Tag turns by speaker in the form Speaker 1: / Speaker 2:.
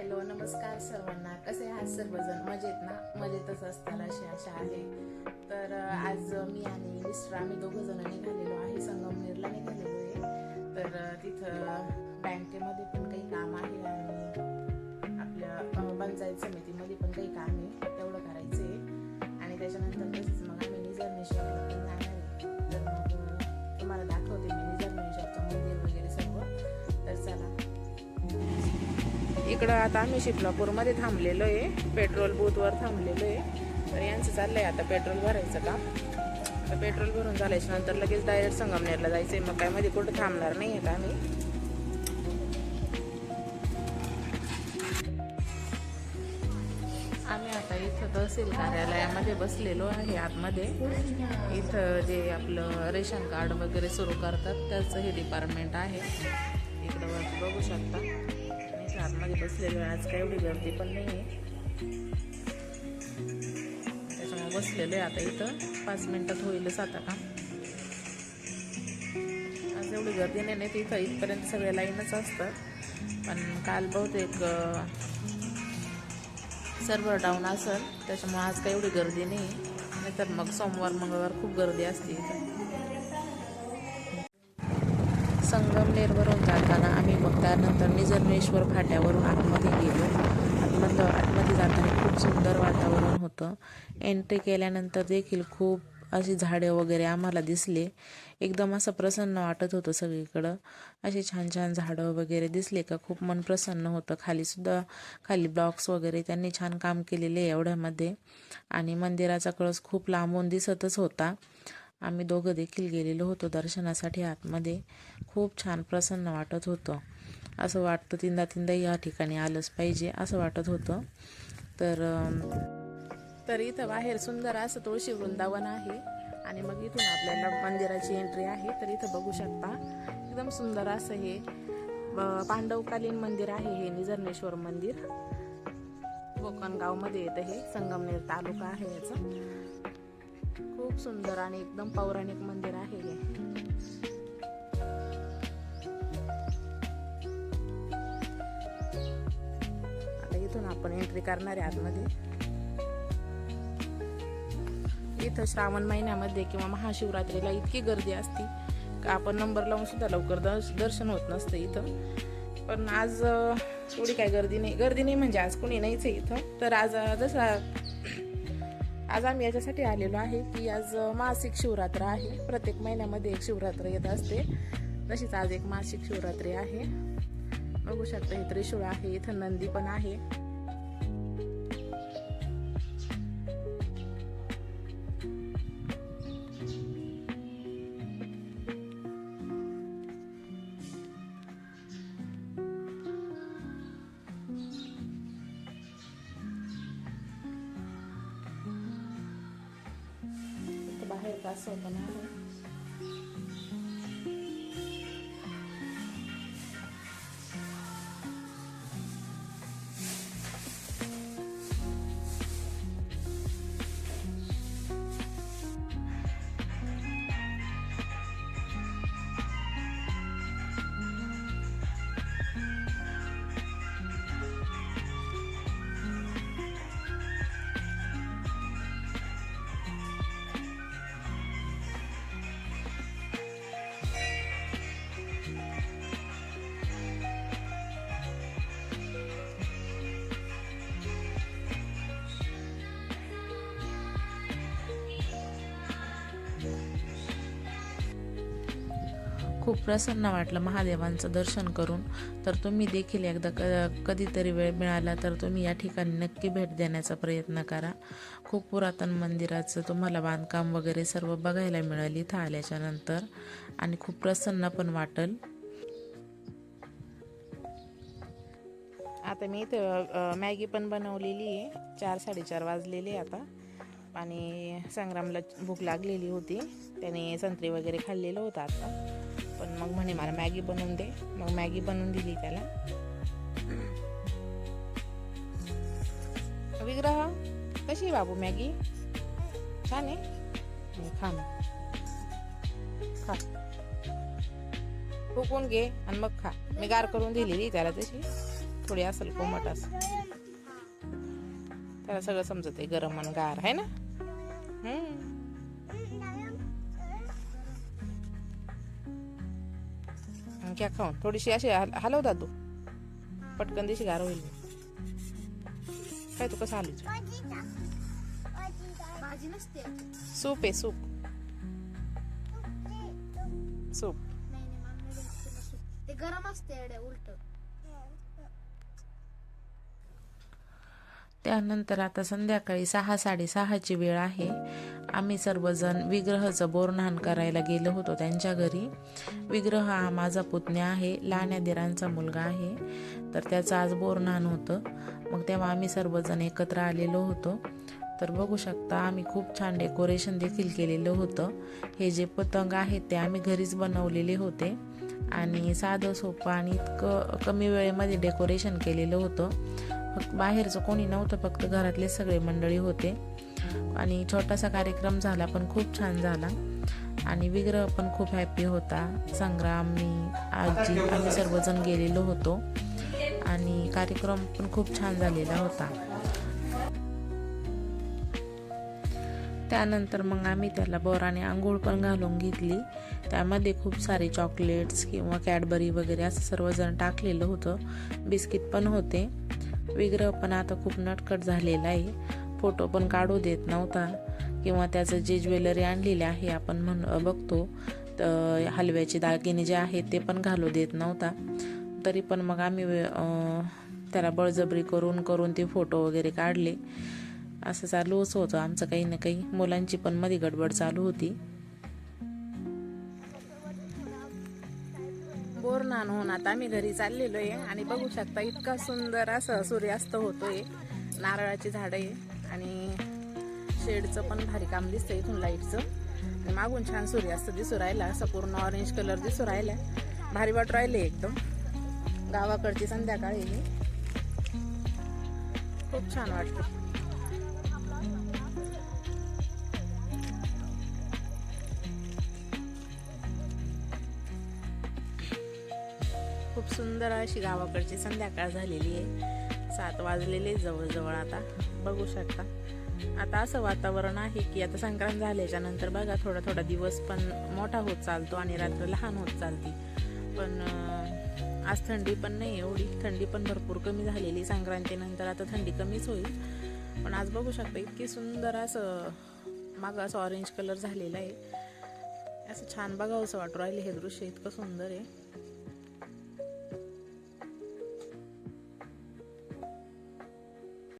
Speaker 1: Hello नमस्कार सर्वांना. कसे आहात सर्वजण? मजेत ना? मजेतच असतात अशी आशा आहे. तर आज मी आणि मिस्टर आम्ही दोघं जण निघालेलो आहे, संगमनेरला निघालेलो आहे. तर तिथं बँकेमध्ये पण काही काम आहे आणि आपल्या पंचायत समितीमध्ये पण काही काम आहे, तेवढं करायचं आहे. आणि त्याच्यानंतर तसंच मग आम्ही निझरनेश्वरला पण जाणार आहे. तर मग तुम्हाला दाखवते मी निझरनेश्वरचं मंदिर वगैरे सर्व. तर चला. इकडं आता आम्ही शिपलापूरमध्ये थांबलेलो आहे, पेट्रोल बूथवर थांबलेलो आहे. तर यांचं चाललंय आता पेट्रोल भरायचं काम. तर पेट्रोल भरून झाल्याच्या नंतर लगेच डायरेक्ट संगमनेरला जायचंय. मग काय मध्ये कुठं थांबणार नाही आहेत आम्ही. आम्ही आता इथं तहसील कार्यालयामध्ये बसलेलो आहे आतमध्ये. इथं जे आपलं रेशन कार्ड वगैरे सुरू करतात त्याचं हे डिपार्टमेंट आहे. इकडं वरती बघू शकता. आतमध्ये बसलेलो आहे. आज काय एवढी गर्दी पण नाही आहे, त्याच्यामुळे बसलेलो आहे आता इथं. 5 मिनिटात होईलच आता काम. आज एवढी गर्दी नाही तर इथं इथपर्यंत सगळे लाईनच असतात. पण काल बहुतेक सर्व्हर डाऊन असेल, त्याच्यामुळे आज काही एवढी गर्दी नाही तर मग सोमवार मंगळवार खूप गर्दी असते इथं. संगमनेरवरून जाताना आम्ही मग त्यानंतर निझरनेश्वर फाट्यावरून आतमध्ये गेलो. आतमध्ये जाताना खूप सुंदर वातावरण होतं. एंट्री केल्यानंतर देखील खूप अशी झाडे वगैरे आम्हाला दिसले. एकदम असं प्रसन्न वाटत होतं सगळीकडं. असे छान छान झाडं वगैरे दिसले का खूप मन प्रसन्न होतं. खाली ब्लॉक्स वगैरे त्यांनी छान काम केलेले आहे एवढ्यामध्ये. आणि मंदिराचा कळस खूप लांबून दिसतच होता. आम्ही दोघं देखील गेलेलो होतो दर्शनासाठी आतमध्ये. खूप छान प्रसन्न वाटत होतं. असं वाटतं तीनदा या ठिकाणी आलंच पाहिजे असं वाटत होतं. तर इथं बाहेर सुंदर असं तुळशी वृंदावन आहे. आणि मग इथून आपल्याला मंदिराची एंट्री आहे. तर इथं बघू शकता एकदम सुंदर असं हे पांडवकालीन मंदिर आहे. हे निझरनेश्वर मंदिर कोकणगावमध्ये येतं. हे संगमनेर तालुका आहे याचा. खूप सुंदर आणि एकदम पौराणिक मंदिर आहे हे. आता इथून आपण एंट्री करणार आहे आतमध्ये. इथं श्रावण महिन्यामध्ये किंवा महाशिवरात्रीला इतकी गर्दी असती का आपण नंबर लावून सुद्धा लवकर दर्शन होत नसतं इथं. पण आज एवढी काय गर्दी नाही म्हणजे आज कोणी नाहीच आहे इथं. तर आज आम्ही याच्यासाठी आलेलो आहे की आज मासिक शिवरात्र आहे. प्रत्येक महिन्यामध्ये एक शिवरात्र येत असते, तशीच आज एक मासिक शिवरात्री आहे. बघू शकता हे त्रिशूळ आहे. इथं नंदी पण आहे. बाहेर कासव पण आहे. खूप प्रसन्न वाटलं महादेवांचं दर्शन करून. तर तुम्ही देखील एकदा कधीतरी वेळ मिळाला तर तुम्ही या ठिकाणी नक्की भेट देण्याचा प्रयत्न करा. खूप पुरातन मंदिराचं तुम्हाला बांधकाम वगैरे सर्व बघायला मिळेल इथं आल्याच्या नंतर. आणि खूप प्रसन्न पण वाटेल. आता मी इथं मॅगी पण बनवलेली आहे. 4-4:30 वाजलेले आता. आणि संग्रामला भूक लागलेली होती, त्याने संत्री वगैरे खाल्लेलं होतं आता. पण मग म्हणे मला मॅगी बनवून दे. मग मॅगी बनवून दिली त्याला. विग्रह कशी आहे बाबू मॅगी? छान आहे. खा खा, फुकून घे आणि मग खा. मी गार करून दिलेली त्याला तशी. थोडी असेल कोमट असं. त्याला सगळं समजत आहे गरम आणि गार आहे ना. घ्या खाऊन. थोडीशी अशी हलव दादू, पटकन दिशी गार होईल. काय तू कसं हलवू? सूप आहे सूप. सूप
Speaker 2: ते गरम असते उलट.
Speaker 1: त्यानंतर आता संध्याकाळी 6-6:30ची वेळ आहे. आम्ही सर्वजण विग्रहाचं बोरन्हाण करायला गेलो होतो त्यांच्या घरी. विग्रह हा माझा पुतण्या आहे, लहान्या दिरांचा मुलगा आहे. तर त्याचं आज बोरन्हाण होतं. मग तेव्हा आम्ही सर्वजण एकत्र आलेलो होतो. तर बघू शकता आम्ही खूप छान डेकोरेशन देखील केलेलं होतं. हे जे पतंग आहेत ते आम्ही घरीच बनवलेले होते आणि साधं सोपं आणि इतकं कमी वेळेमध्ये डेकोरेशन केलेलं होतं. बाहेरचं कोणी नव्हतं, फक्त घरातले सगळे मंडळी होते आणि छोटासा कार्यक्रम झाला पण खूप छान झाला आणि विग्रह पण खूप हॅपी होता. संग्राम, मी, आजी आम्ही सर्वजण गेलेलो होतो आणि कार्यक्रम पण खूप छान झालेला होता. त्यानंतर मग आम्ही त्याला बोराने आंघोळ पण घालून घेतली. त्यामध्ये खूप सारे चॉकलेट्स किंवा कॅडबरी वगैरे असं सर्वजण टाकलेलं होतं. बिस्किट पण होते. विग्रह पण आता खूप नटखट झालेला आहे. फोटो पण काढू देत नव्हता किंवा त्याचं जे ज्वेलरी आणलेले आहे आपण बघतो तर हलव्याचे दागिने जे आहेत ते पण घालू देत नव्हता. तरी पण मग आम्ही त्याला बळजबरी करून ते फोटो वगैरे काढले. असं चालूच होतं आमचं काही ना काही. मुलांची पण मध्ये गडबड चालू होती. बोरन्हाण होऊन आता आम्ही घरी चाललेलो आहे आणि बघू शकता इतका सुंदर असं सूर्यास्त होतोय. नारळाची झाडं आहे आणि शेडचं पण भारी काम दिसतंय इथून लाईटचं. आणि मागून छान सूर्यास्त दिसू राहिला, असं पूर्ण ऑरेंज कलर दिसू राहिला. भारी वाटू राहिले एकदम. गावाकडची संध्याकाळी खूप छान वाटतं. खूप सुंदर अशी गावाकडची संध्याकाळ झालेली आहे. 7 वाजलेले जवळजवळ आता बघू शकता. आता असं वातावरण आहे की आता संक्रांत झाल्याच्या नंतर बघा थोडा दिवस पण मोठा होत चालतो आणि रात्र लहान होत चालते. पण आज थंडी पण नाही एवढी, थंडी पण भरपूर कमी झालेली. संक्रांतीनंतर आता थंडी कमीच होईल. पण आज बघू शकता इतकी सुंदर असं मागं असं ऑरेंज कलर झालेला आहे. असं छान बघावंसं वाटू राहिले. हे दृश्य इतकं सुंदर आहे.